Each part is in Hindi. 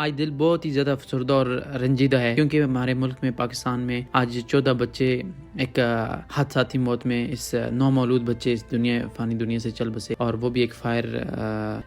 आज दिल बहुत ही ज़्यादा अफसरदा और रंजीदा है क्योंकि हमारे मुल्क में पाकिस्तान में आज 14 बच्चे एक हादसाती मौत में इस नौमौलूद बच्चे इस फ़ानी दुनिया से चल बसे, और वो भी एक फायर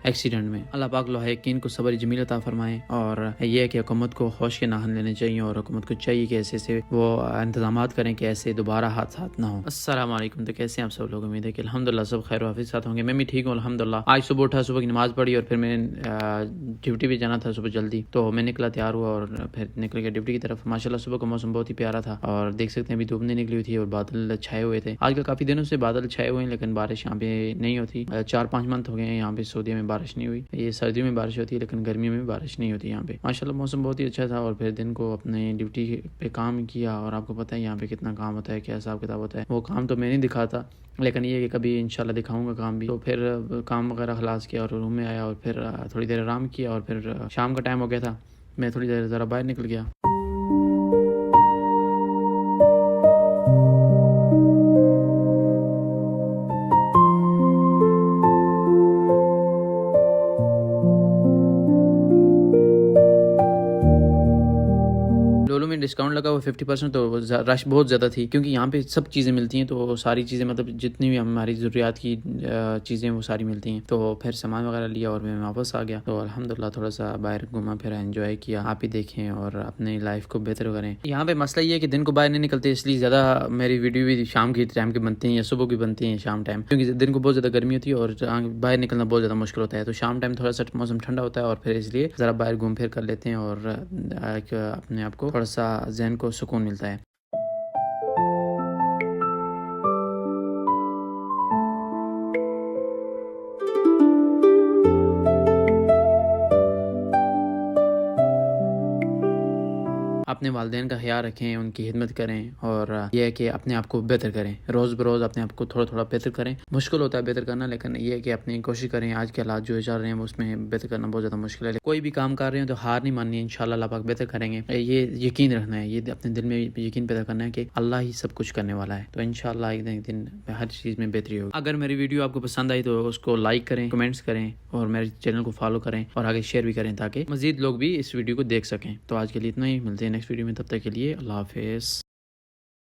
एक्सीडेंट में। अल्लाह पाक लोहा यकीन को सब्र जमील अता फरमाए। और ये है कि हुकूमत को होश के नाहन लेने चाहिए और हुकूमत को चाहिए कि ऐसे से वो इंतजाम करें कि ऐसे दोबारा हादसा ना हो। अस्सलाम वालेकुम। तो कैसे हैं आप सब लोग? उम्मीद है कि अल्हम्दुलिल्लाह सब खैर वाफिस साथ होंगे। मैं भी ठीक हूँ अल्हम्दुलिल्लाह। आज सुबह उठा, सुबह की नमाज़ पढ़ी और फिर मैंने ड्यूटी भी जाना था सुबह जल्दी, तो मैं निकला, तैयार हुआ और फिर निकल गया ड्यूटी की तरफ। माशाल्लाह सुबह का मौसम बहुत ही प्यारा था और देख सकते हैं अभी धूप नहीं निकली हुई थी और बादल छाए हुए थे। आजकल काफ़ी दिनों से बादल छाए हुए हैं लेकिन बारिश यहाँ पे नहीं होती। 4-5 मंथ हो गए हैं यहाँ पे सऊदीया में बारिश नहीं हुई। ये सर्दियों में बारिश होती है लेकिन गर्मियों में बारिश नहीं होती यहाँ पे। माशाल्लाह मौसम बहुत ही अच्छा था और फिर दिन को अपने ड्यूटी पे काम किया। और आपको पता है यहाँ पे कितना काम होता है, क्या हिसाब किताब होता है। वो काम तो मैं नहीं दिखाता लेकिन ये कि कभी इंशाल्लाह दिखाऊंगा काम भी। तो फिर काम वगैरह खलास किया और रूम में आया और फिर थोड़ी देर आराम किया और फिर शाम का टाइम हो गया था। मैं थोड़ी देर ज़रा बाहर निकल गया। लोलो में डिस्काउंट लगा हुआ 50%, तो रश बहुत ज़्यादा थी क्योंकि यहाँ पे सब चीज़ें मिलती हैं। तो सारी चीज़ें मतलब जितनी भी हमारी ज़रूरियात की चीज़ें वो सारी मिलती हैं। तो फिर सामान वगैरह लिया और मैं वापस आ गया। तो अल्हम्दुलिल्लाह थोड़ा सा बाहर घूमा फिरा, एंजॉय किया। आप ही देखें और अपनी लाइफ को बेहतर करें। यहाँ पे मसला ये है कि दिन को बाहर नहीं निकलते, इसलिए ज़्यादा मेरी वीडियो भी शाम की टाइम की बनती हैं या सुबह की बनती हैं शाम टाइम, क्योंकि दिन को बहुत ज़्यादा गर्मी होती है और बाहर निकलना बहुत ज़्यादा मुश्किल होता है। तो शाम टाइम थोड़ा सा मौसम ठंडा होता है और फिर इसलिए ज़रा बाहर घूम फिर कर लेते हैं और अपने आप को थोड़ा सा जहन को सुकून मिलता है। अपने वालिदैन का ख्याल रखें, उनकी खिदमत करें और यह है कि अपने आप को बेहतर करें। रोज़ बरोज़ अपने आप को थोड़ा थोड़ा बेहतर करें। मुश्किल होता है बेहतर करना लेकिन यह है कि अपनी कोशिश करें। आज के हालात जो चल रहे हैं उसमें बेहतर करना बहुत ज़्यादा मुश्किल है। कोई भी काम कर रहे हैं तो हार नहीं माननी है। इंशाल्लाह अल्लाह पाक बेहतर करेंगे। ये यकीन रखना है, ये अपने दिल में यकीन पैदा करना है कि अल्लाह ही सब कुछ करने वाला है। तो इंशाल्लाह एक दिन हर चीज़ में बेहतरी होगी। अगर मेरी वीडियो आपको पसंद आई तो उसको लाइक करें, कमेंट्स करें और मेरे चैनल को फॉलो करें और आगे शेयर भी करें ताकि मज़ीद लोग भी इस वीडियो को देख सकें। तो आज के लिए इतना ही, मिलते हैं नेक्स्ट वीडियो में। तब तक के लिए अल्लाह हाफिज़।